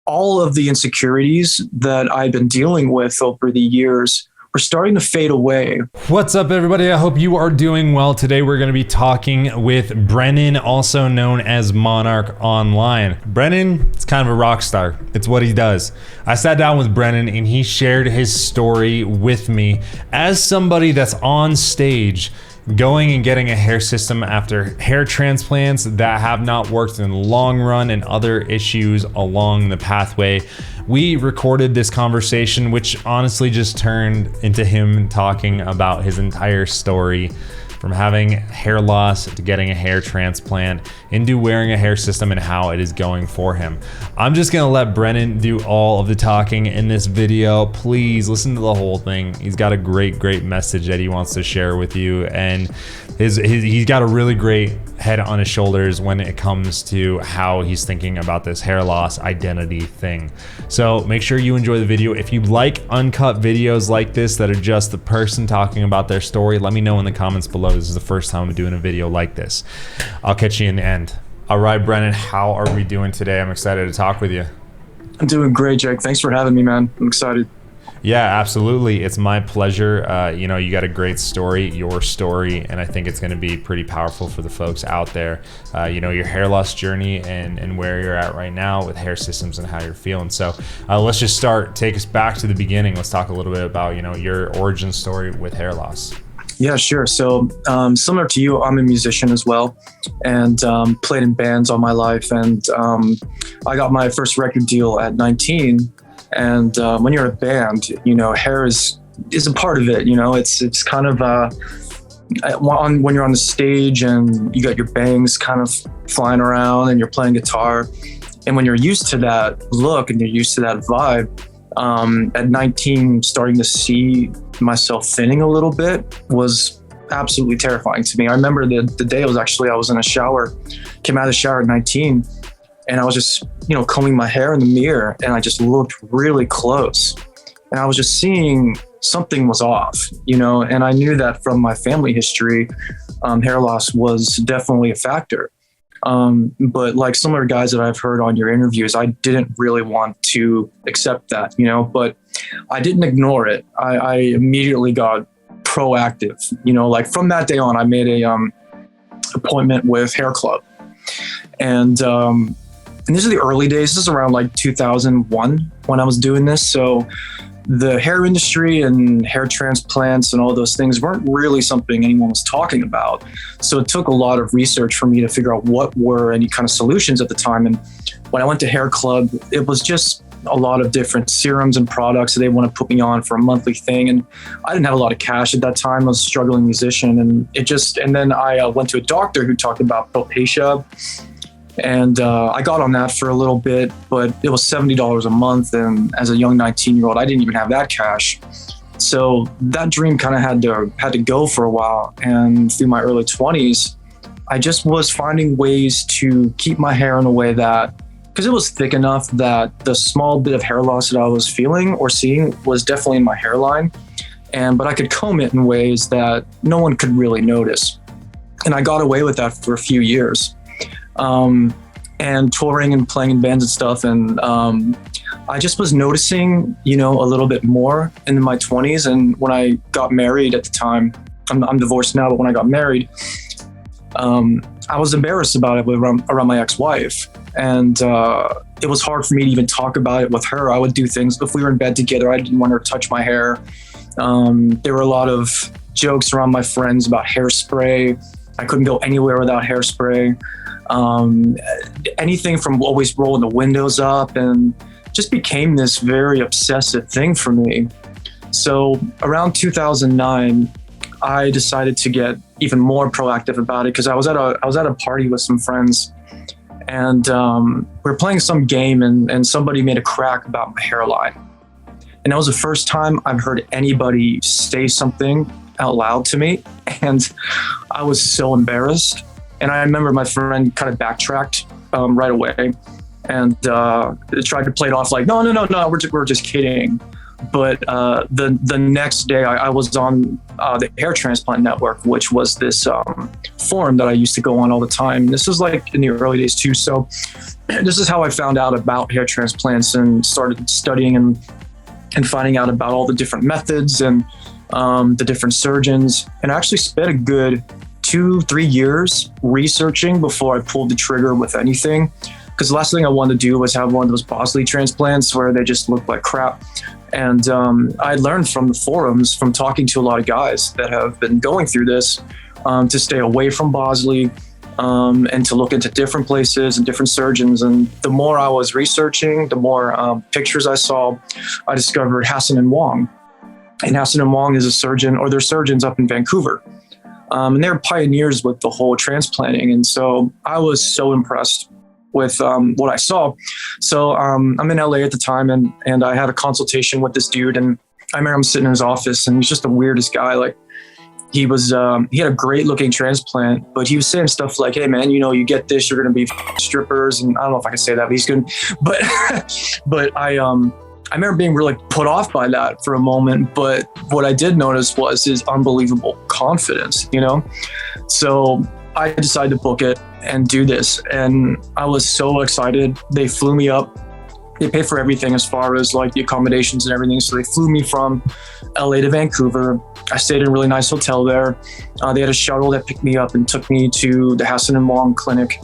all of the insecurities that I've been dealing with over the years were starting to fade away. What's up, everybody? I hope you are doing well. Today, we're going to be talking with Brennan, also known as Monarch Online. Brennan is kind of a rock star. It's what he does. I sat down with Brennan and he shared his story with me as somebody that's on stage going and getting a hair system after hair transplants that have not worked in the long run and other issues along the pathway. We recorded this conversation, which honestly just turned into him talking about his entire story, from having hair loss to getting a hair transplant into wearing a hair system and how it is going for him. I'm just gonna let Brennan do all of the talking in this video. Please listen to the whole thing. He's got a great message that he wants to share with you, and he's got a really great head on his shoulders when it comes to how he's thinking about this hair loss identity thing. So make sure you enjoy the video. If you like uncut videos like this that are just the person talking about their story, let me know in the comments below. This is the first time I'm doing a video like this. I'll catch you in the end. All right, Brennan, how are we doing today? I'm excited to talk with you. I'm doing great, Jake. Thanks for having me, man. I'm excited. Yeah, absolutely. It's my pleasure. You got a great story, your story, and I think it's going to be pretty powerful for the folks out there. Your hair loss journey and where you're at right now with hair systems and how you're feeling. So let's just start. Take us back to the beginning. Let's talk a little bit about, your origin story with hair loss. Yeah, sure. So similar to you, I'm a musician as well, and played in bands all my life. And I got my first record deal at 19. And when you're a band, hair is a part of it. It's kind of when you're on the stage and you got your bangs kind of flying around and you're playing guitar. And when you're used to that look and you're used to that vibe, at 19, starting to see myself thinning a little bit was absolutely terrifying to me. I remember the day I was in a shower, came out of the shower at 19, and I was just, combing my hair in the mirror, and I just looked really close, and I was just seeing something was off, and I knew that from my family history, hair loss was definitely a factor. But like similar guys that I've heard on your interviews, I didn't really want to accept that, but I didn't ignore it. I immediately got proactive, like from that day on, I made a appointment with Hair Club. And these are the early days. This is around like 2001 when I was doing this. So the hair industry and hair transplants and all those things weren't really something anyone was talking about. So it took a lot of research for me to figure out what were any kind of solutions at the time. And when I went to Hair Club, it was just a lot of different serums and products that they want to put me on for a monthly thing. And I didn't have a lot of cash at that time. I was a struggling musician. And then I went to a doctor who talked about Propecia. And I got on that for a little bit, but it was $70 a month. And as a young 19-year-old, I didn't even have that cash. So that dream kind of had to go for a while. And through my early 20s, I just was finding ways to keep my hair in a way that, because it was thick enough that the small bit of hair loss that I was feeling or seeing was definitely in my hairline. But I could comb it in ways that no one could really notice. And I got away with that for a few years. And touring and playing in bands and stuff. And I just was noticing, a little bit more in my 20s. And when I got married at the time, I'm divorced now, but when I got married, I was embarrassed about it around my ex-wife. And it was hard for me to even talk about it with her. I would do things, if we were in bed together, I didn't want her to touch my hair. There were a lot of jokes around my friends about hairspray. I couldn't go anywhere without hairspray. Anything from always rolling the windows up, and just became this very obsessive thing for me. So around 2009, I decided to get even more proactive about it, because I was at a party with some friends, and we were playing some game, and somebody made a crack about my hairline. And that was the first time I've heard anybody say something out loud to me, and I was so embarrassed. And I remember my friend kind of backtracked right away and tried to play it off like, no, we're just kidding. But the next day I was on the Hair Transplant Network, which was this forum that I used to go on all the time. This was like in the early days too. So this is how I found out about hair transplants and started studying and finding out about all the different methods and the different surgeons. And I actually spent a good 2-3 years researching before I pulled the trigger with anything. Because the last thing I wanted to do was have one of those Bosley transplants where they just look like crap. And I learned from the forums, from talking to a lot of guys that have been going through this, to stay away from Bosley and to look into different places and different surgeons. And the more I was researching, the more pictures I saw, I discovered Hassan and Wong. And Hassan and Wong is a surgeon, or they're surgeons up in Vancouver. And they're pioneers with the whole transplanting. And so I was so impressed with what I saw. So I'm in LA at the time, and I had a consultation with this dude, and I remember him sitting in his office, and he's just the weirdest guy. Like he had a great looking transplant, but he was saying stuff like, hey man, you get this, you're going to be strippers. And I don't know if I can say that, but he's good. But I remember being really put off by that for a moment. But what I did notice was his unbelievable confidence, So I decided to book it and do this. And I was so excited. They flew me up. They paid for everything as far as like the accommodations and everything. So they flew me from LA to Vancouver. I stayed in a really nice hotel there. They had a shuttle that picked me up and took me to the Hassan and Wong clinic.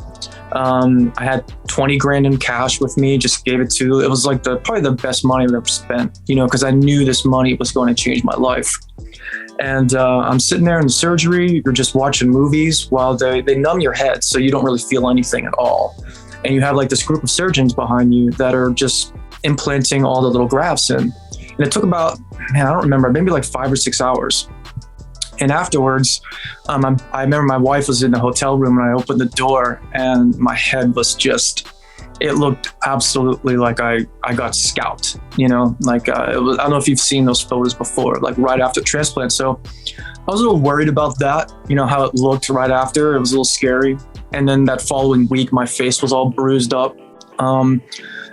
I had 20 grand in cash with me, just gave it to. It was like probably the best money I've ever spent, because I knew this money was going to change my life. And I'm sitting there in the surgery. You're just watching movies while they numb your head, so you don't really feel anything at all. And you have like this group of surgeons behind you that are just implanting all the little grafts in. And it took about, I don't remember, maybe like 5 or 6 hours. And afterwards, I remember my wife was in the hotel room, and I opened the door, and my head was it looked absolutely like I got scalped, like I don't know if you've seen those photos before, like right after transplant. So I was a little worried about that, how it looked right after. It was a little scary. And then that following week, my face was all bruised up. And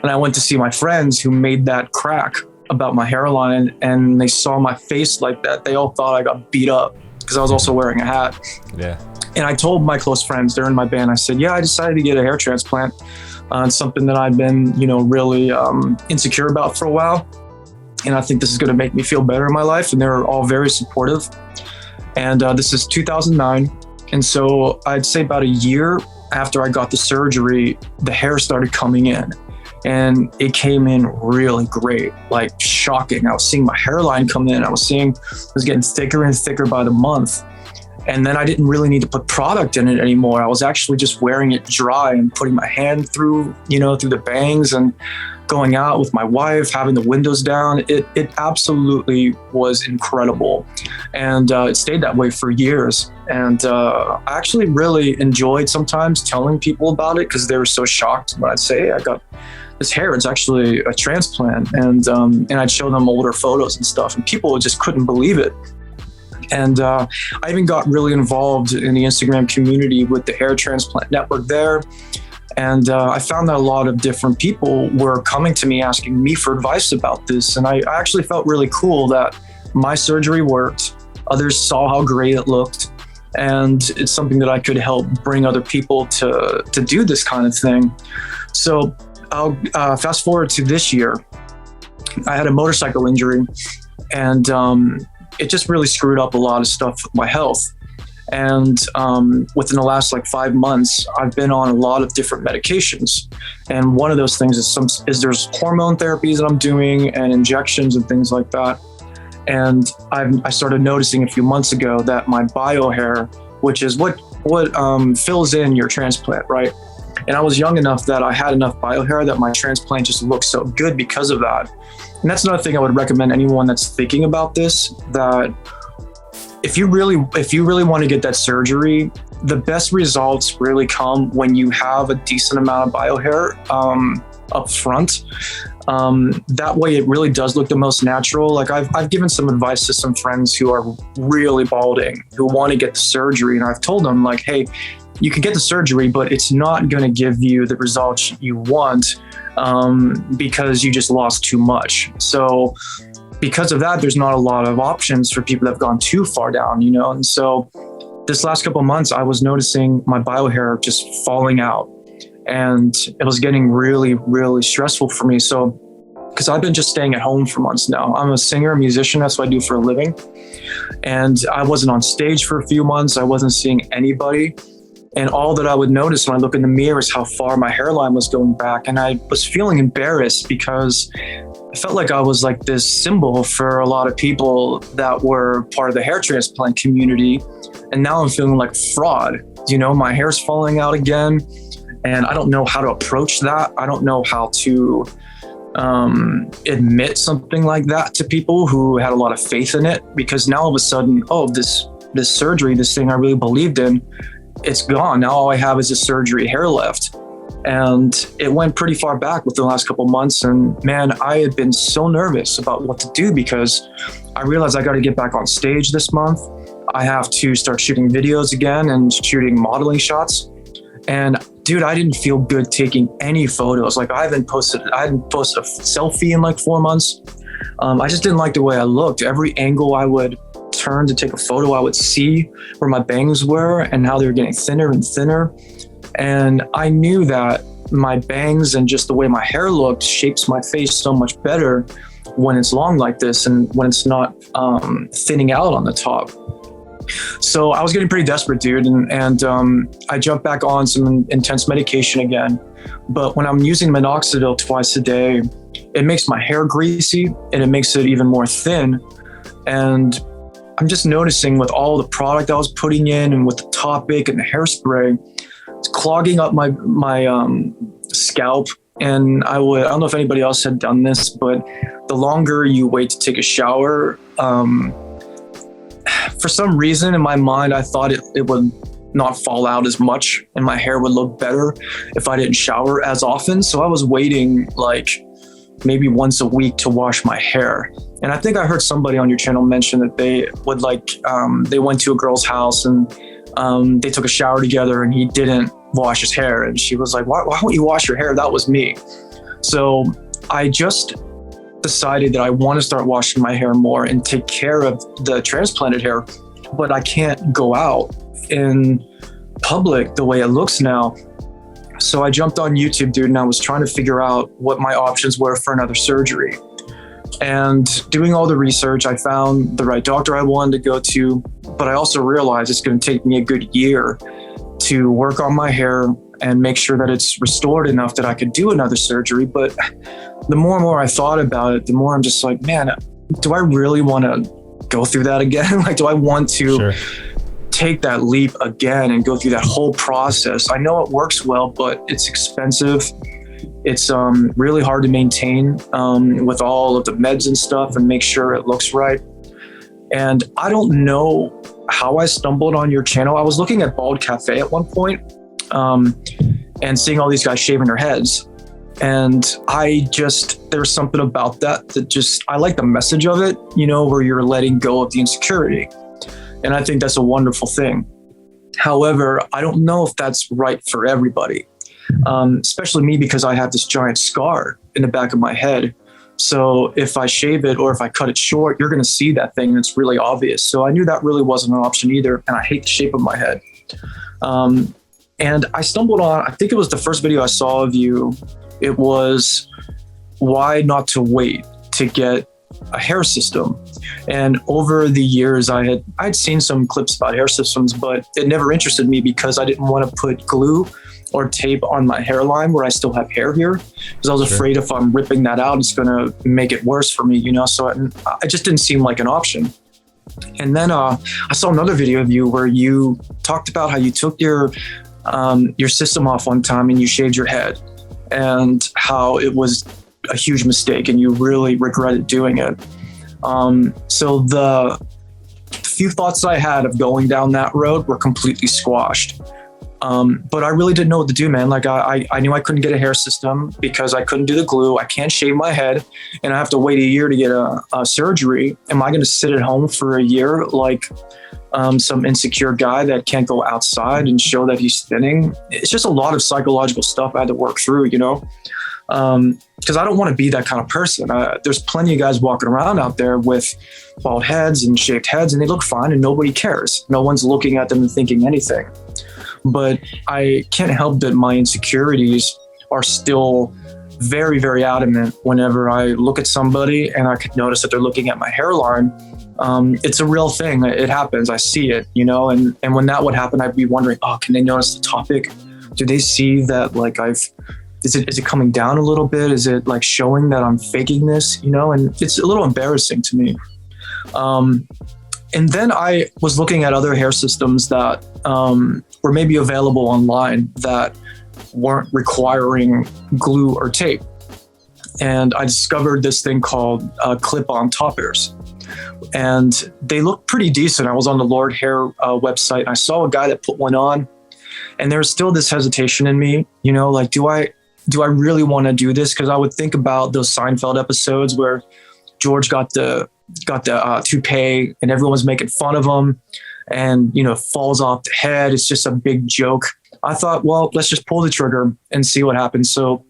I went to see my friends who made that crack about my hairline, and they saw my face like that. They all thought I got beat up because I was also wearing a hat. Yeah. And I told my close friends, they're in my band, I said, yeah, I decided to get a hair transplant. It's something that I've been, really insecure about for a while. And I think this is going to make me feel better in my life. And they're all very supportive. And this is 2009. And so I'd say about a year after I got the surgery, the hair started coming in. And it came in really great, like shocking. I was seeing my hairline come in. I was getting thicker and thicker by the month. And then I didn't really need to put product in it anymore. I was actually just wearing it dry and putting my hand through the bangs and going out with my wife, having the windows down. It absolutely was incredible. And it stayed that way for years. And I actually really enjoyed sometimes telling people about it because they were so shocked when I'd say, hey, I got this hair, it's actually a transplant. And I'd show them older photos and stuff, and people just couldn't believe it. And I even got really involved in the Instagram community with the Hair Transplant Network there. And I found that a lot of different people were coming to me asking me for advice about this. And I actually felt really cool that my surgery worked. Others saw how great it looked. And it's something that I could help bring other people to do this kind of thing. So I'll fast forward to this year. I had a motorcycle injury, and it just really screwed up a lot of stuff with my health. And within the last 5 months, I've been on a lot of different medications. And one of those things is there's hormone therapies that I'm doing and injections and things like that. And I started noticing a few months ago that my biohair, which is what fills in your transplant, right? And I was young enough that I had enough biohair that my transplant just looked so good because of that. And that's another thing I would recommend anyone that's thinking about this, that if you really want to get that surgery, the best results really come when you have a decent amount of biohair up front. That way it really does look the most natural. I've given some advice to some friends who are really balding, who want to get the surgery. And I've told them hey, you can get the surgery, but it's not going to give you the results you want because you just lost too much. So because of that, there's not a lot of options for people that have gone too far down, you know? And so this last couple of months, I was noticing my bio hair just falling out, and it was getting really, really stressful for me. So, because I've been just staying at home for months now. I'm a singer, musician. That's what I do for a living. And I wasn't on stage for a few months. I wasn't seeing anybody. And all that I would notice when I look in the mirror is how far my hairline was going back. And I was feeling embarrassed because I felt like I was like this symbol for a lot of people that were part of the hair transplant community. And now I'm feeling like fraud. You know, my hair's falling out again. And I don't know how to approach that. I don't know how to admit something like that to people who had a lot of faith in it, because now all of a sudden, this surgery, this thing I really believed in, it's gone. Now all I have is a surgery hair left. And it went pretty far back within the last couple of months. And man, I had been so nervous about what to do, because I realized I got to get back on stage this month. I have to start shooting videos again and shooting modeling shots. And dude, I didn't feel good taking any photos. Like I hadn't posted a selfie in like 4 months. I just didn't like the way I looked. Every angle I would turn to take a photo, I would see where my bangs were and how they were getting thinner and thinner. And I knew that my bangs and just the way my hair looked shapes my face so much better when it's long like this and when it's not thinning out on the top. So I was getting pretty desperate, dude. And I jumped back on some intense medication again. But when I'm using minoxidil twice a day, it makes my hair greasy and it makes it even more thin. And I'm just noticing with all the product I was putting in and with the Toppik and the hairspray, it's clogging up my scalp. And I don't know if anybody else had done this, but the longer you wait to take a shower, for some reason in my mind, I thought it would not fall out as much and my hair would look better if I didn't shower as often. So I was waiting like maybe once a week to wash my hair. And I think I heard somebody on your channel mention that they would they went to a girl's house and they took a shower together and he didn't wash his hair. And she was like, why won't you wash your hair? That was me. So I just decided that I want to start washing my hair more and take care of the transplanted hair, but I can't go out in public the way it looks now. So I jumped on YouTube, dude, and I was trying to figure out what my options were for another surgery. And doing all the research, I found the right doctor I wanted to go to, but I also realized it's going to take me a good year to work on my hair and make sure that it's restored enough that I could do another surgery. But the more and more I thought about it, the more I'm just like, man, do I really want to go through that again? Like, do I want to take that leap again and go through that whole process? I know it works well, but it's expensive. It's really hard to maintain with all of the meds and stuff and make sure it looks right. And I don't know how I stumbled on your channel. I was looking at Bald Cafe at one point and seeing all these guys shaving their heads. And there's something about that I like the message of it, you know, where you're letting go of the insecurity. And I think that's a wonderful thing. However, I don't know if that's right for everybody, especially me, because I have this giant scar in the back of my head. So if I shave it or if I cut it short, you're going to see that thing and it's really obvious. So I knew that really wasn't an option either. And I hate the shape of my head. And I stumbled on, I think it was the first video I saw of you. It was why not to wait to get a hair system. And over the years, I'd seen some clips about hair systems, but it never interested me because I didn't want to put glue or tape on my hairline where I still have hair here, because I was afraid if I'm ripping that out, it's going to make it worse for me, you know? So I just didn't seem like an option. And then I saw another video of you where you talked about how you took your system off one time and you shaved your head, and how it was a huge mistake and you really regretted doing it. So the few thoughts I had of going down that road were completely squashed. But I really didn't know what to do, man. Like I knew I couldn't get a hair system because I couldn't do the glue. I can't shave my head and I have to wait a year to get a surgery. Am I going to sit at home for a year like some insecure guy that can't go outside and show that he's thinning? It's just a lot of psychological stuff I had to work through, you know? because I don't want to be that kind of person. There's plenty of guys walking around out there with bald heads and shaved heads, and they look fine and nobody cares. No one's looking at them and thinking anything. But I can't help that my insecurities are still very, very adamant whenever I look at somebody and I could notice that they're looking at my hairline. It's a real thing. It happens. I see it, you know, and when that would happen, I'd be wondering, oh, can they notice the Toppik? Do they see that, like, is it coming down a little bit? Is it like showing that I'm faking this, you know? And it's a little embarrassing to me. And then I was looking at other hair systems that were maybe available online that weren't requiring glue or tape. And I discovered this thing called clip-on toppers. And they look pretty decent. I was on the Lord Hair website and I saw a guy that put one on, and there's still this hesitation in me, you know, like, do I really want to do this? Because I would think about those Seinfeld episodes where George got the toupee and everyone's making fun of him, and, you know, falls off the head. It's just a big joke. I thought, well, let's just pull the trigger and see what happens. So,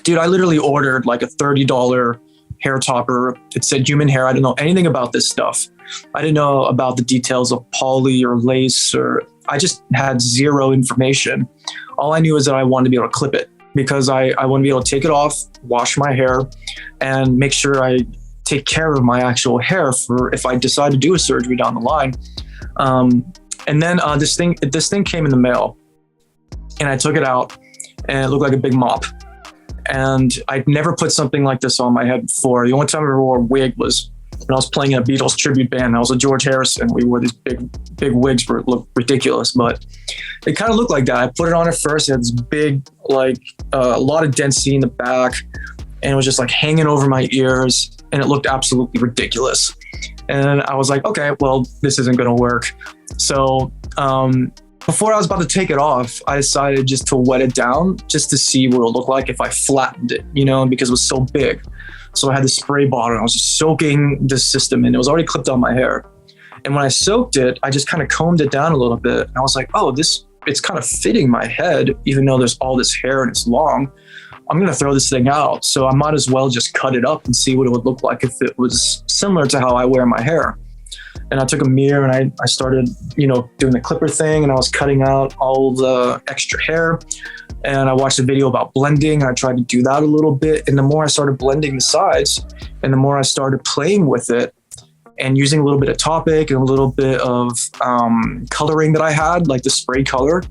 dude, I literally ordered like a $30 hair topper. It said human hair. I didn't know anything about this stuff. I didn't know about the details of poly or lace, or I just had zero information. All I knew is that I wanted to be able to clip it, because I want to be able to take it off, wash my hair, and make sure I take care of my actual hair for if I decide to do a surgery down the line. And then this thing came in the mail, and I took it out, and it looked like a big mop. And I'd never put something like this on my head before. The only time I ever wore a wig was when I was playing in a Beatles tribute band. I was a George Harrison. We wore these big wigs where it looked ridiculous, but it kind of looked like that. I put it on at first. It had this big, like a lot of density in the back, and it was just like hanging over my ears, and it looked absolutely ridiculous. And I was like, okay, well, this isn't going to work. So before I was about to take it off, I decided just to wet it down just to see what it would look like if I flattened it, you know, because it was so big. So I had the spray bottle, and I was just soaking the system in. It was already clipped on my hair. And when I soaked it, I just kind of combed it down a little bit. And I was like, oh, it's kind of fitting my head, even though there's all this hair and it's long. I'm going to throw this thing out. So I might as well just cut it up and see what it would look like if it was similar to how I wear my hair. And I took a mirror and I started, you know, doing the clipper thing, and I was cutting out all the extra hair. And I watched a video about blending. I tried to do that a little bit. And the more I started blending the sides, and the more I started playing with it and using a little bit of Toppik and a little bit of coloring that I had, like the spray color,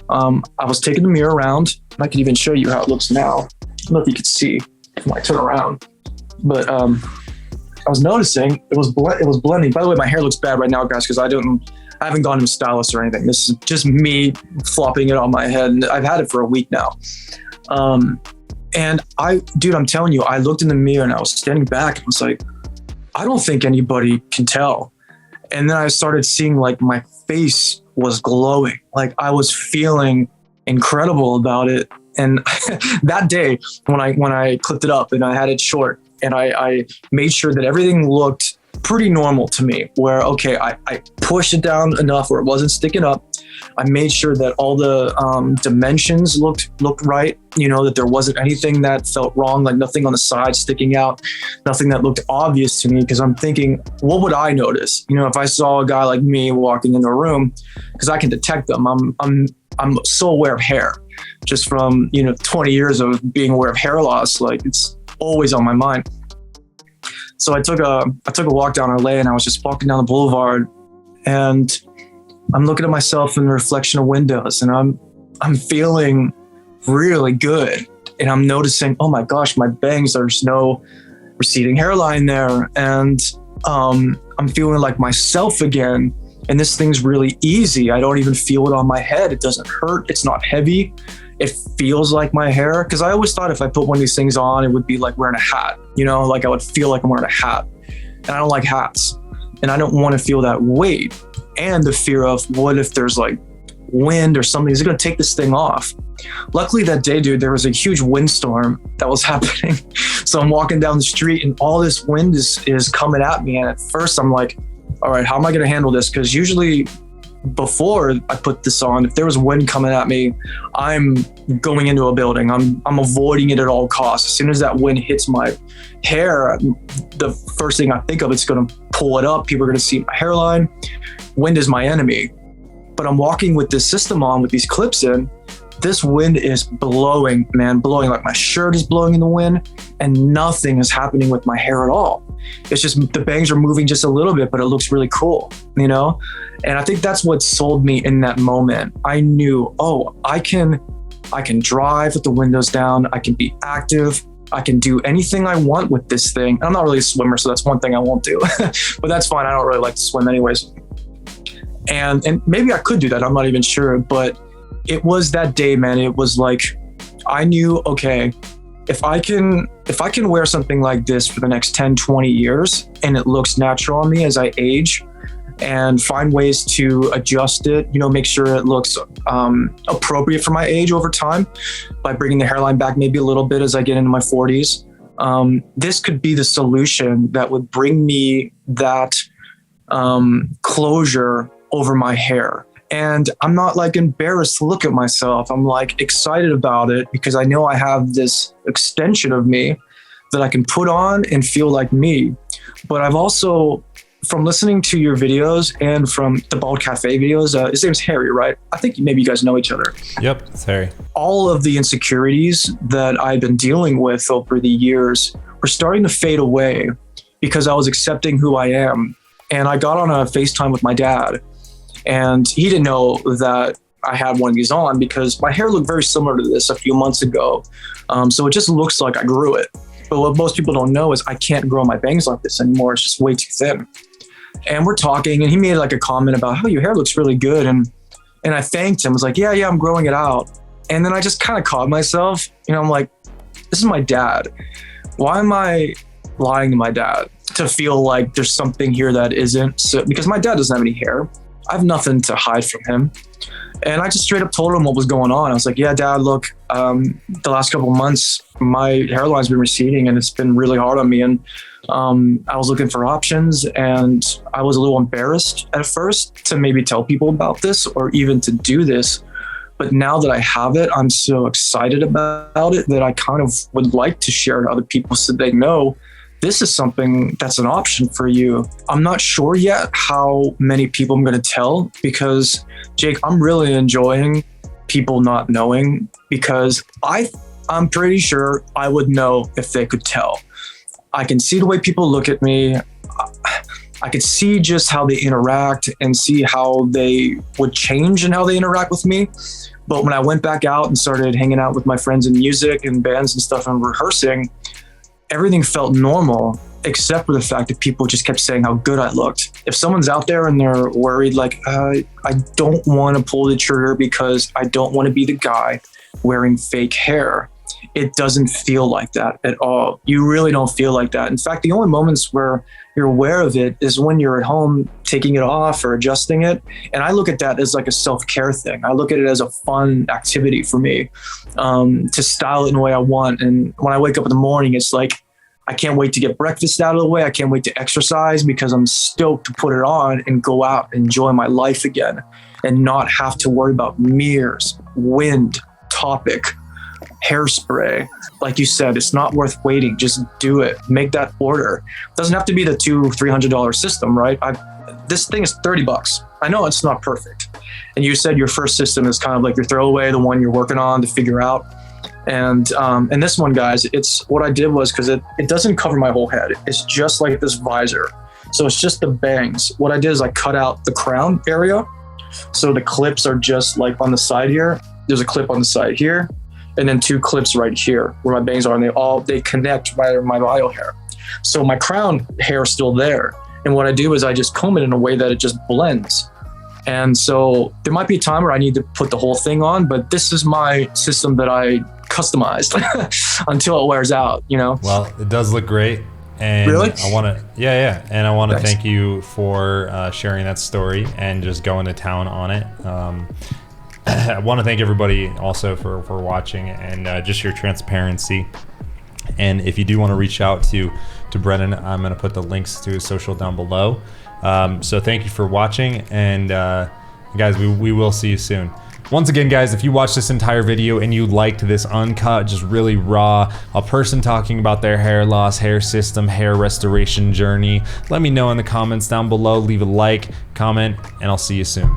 I was taking the mirror around. And I can even show you how it looks now. I don't know if you could see when I turn around, but I was noticing it was blending. By the way, my hair looks bad right now, guys, because I haven't gone to a stylist or anything. This is just me flopping it on my head. And I've had it for a week now. And I'm telling you, I looked in the mirror and I was standing back and was like, I don't think anybody can tell. And then I started seeing like my face was glowing. Like I was feeling incredible about it. And that day when I clipped it up and I had it short, and I made sure that everything looked pretty normal to me, where, okay, I pushed it down enough where it wasn't sticking up. I made sure that all the dimensions looked right, you know, that there wasn't anything that felt wrong, like nothing on the side sticking out, nothing that looked obvious to me, because I'm thinking, what would I notice? You know, if I saw a guy like me walking in the room, because I can detect them. I'm so aware of hair, just from, you know, 20 years of being aware of hair loss. Like it's always on my mind. So I took a walk down LA, and I was just walking down the boulevard, and I'm looking at myself in the reflection of windows, and I'm feeling really good. And I'm noticing, oh my gosh, my bangs, there's no receding hairline there. And I'm feeling like myself again. And this thing's really easy. I don't even feel it on my head. It doesn't hurt. It's not heavy. It feels like my hair. Because I always thought if I put one of these things on, it would be like wearing a hat. You know, like I would feel like I'm wearing a hat. And I don't like hats. And I don't want to feel that weight. And the fear of what if there's like wind or something, is it going to take this thing off? Luckily that day, dude, there was a huge windstorm that was happening. So I'm walking down the street and all this wind is coming at me. And at first I'm like, all right, how am I going to handle this? Because usually before I put this on, if there was wind coming at me, I'm going into a building. I'm avoiding it at all costs. As soon as that wind hits my hair, the first thing I think of, it's going to pull it up. People are going to see my hairline. Wind is my enemy. But I'm walking with this system on with these clips in. This wind is blowing, man, blowing. Like my shirt is blowing in the wind and nothing is happening with my hair at all. It's just the bangs are moving just a little bit, but it looks really cool, you know? And I think that's what sold me in that moment. I knew, oh, I can drive with the windows down. I can be active. I can do anything I want with this thing. And I'm not really a swimmer, so that's one thing I won't do, but that's fine. I don't really like to swim anyways. And maybe I could do that. I'm not even sure, but it was that day, man. It was like, I knew, okay, if I can wear something like this for the next 10, 20 years and it looks natural on me as I age and find ways to adjust it, you know, make sure it looks appropriate for my age over time by bringing the hairline back maybe a little bit as I get into my 40s. This could be the solution that would bring me that closure over my hair. And I'm not like embarrassed to look at myself. I'm like excited about it because I know I have this extension of me that I can put on and feel like me. But I've also, from listening to your videos and from the Bald Cafe videos, his name's Harry, right? I think maybe you guys know each other. Yep, it's Harry. All of the insecurities that I've been dealing with over the years were starting to fade away because I was accepting who I am. And I got on a FaceTime with my dad. And he didn't know that I had one of these on because my hair looked very similar to this a few months ago. So it just looks like I grew it. But what most people don't know is I can't grow my bangs like this anymore. It's just way too thin. And we're talking and he made like a comment about, oh, your hair looks really good. And I thanked him. I was like, yeah, I'm growing it out. And then I just kind of caught myself. You know, I'm like, this is my dad. Why am I lying to my dad to feel like there's something here that isn't? So, because my dad doesn't have any hair. I have nothing to hide from him. And I just straight up told him what was going on. I was like, yeah, Dad, look, the last couple of months, my hairline's been receding and it's been really hard on me. And I was looking for options and I was a little embarrassed at first to maybe tell people about this or even to do this. But now that I have it, I'm so excited about it that I kind of would like to share to other people so they know this is something that's an option for you. I'm not sure yet how many people I'm going to tell because, Jake, I'm really enjoying people not knowing because I'm pretty sure I would know if they could tell. I can see the way people look at me. I could see just how they interact and see how they would change and how they interact with me. But when I went back out and started hanging out with my friends in music and bands and stuff and rehearsing, everything felt normal, except for the fact that people just kept saying how good I looked. If someone's out there and they're worried, like, I don't want to pull the trigger because I don't want to be the guy wearing fake hair. It doesn't feel like that at all. You really don't feel like that. In fact, the only moments where you're aware of it is when you're at home taking it off or adjusting it. And I look at that as like a self-care thing. I look at it as a fun activity for me to style it in the way I want. And when I wake up in the morning, it's like, I can't wait to get breakfast out of the way. I can't wait to exercise because I'm stoked to put it on and go out and enjoy my life again and not have to worry about mirrors, wind, Toppik, hairspray. Like you said, it's not worth waiting. Just do it. Make that order. It doesn't have to be the $200-$300 system, right? This thing is $30. I know it's not perfect. And you said your first system is kind of like your throwaway, the one you're working on to figure out. And this one, guys, it's what I did was because it doesn't cover my whole head. It's just like this visor. So it's just the bangs. What I did is I cut out the crown area. So the clips are just like on the side here. There's a clip on the side here. And then two clips right here where my bangs are, and they connect my bio hair. So my crown hair is still there. And what I do is I just comb it in a way that it just blends. And so there might be a time where I need to put the whole thing on, but this is my system that I customized until it wears out, you know? Well, it does look great. And really? I want to, yeah. And I want to thank you for sharing that story and just going to town on it. I want to thank everybody also for watching and just your transparency. And if you do want to reach out to Brennan, I'm going to put the links to his social down below. So thank you for watching, and Guys, we will see you soon. Once again, guys, if you watched this entire video and you liked this uncut, just really raw, a person talking about their hair loss, hair system, hair restoration journey, let me know in the comments down below. Leave a like, comment, and I'll see you soon.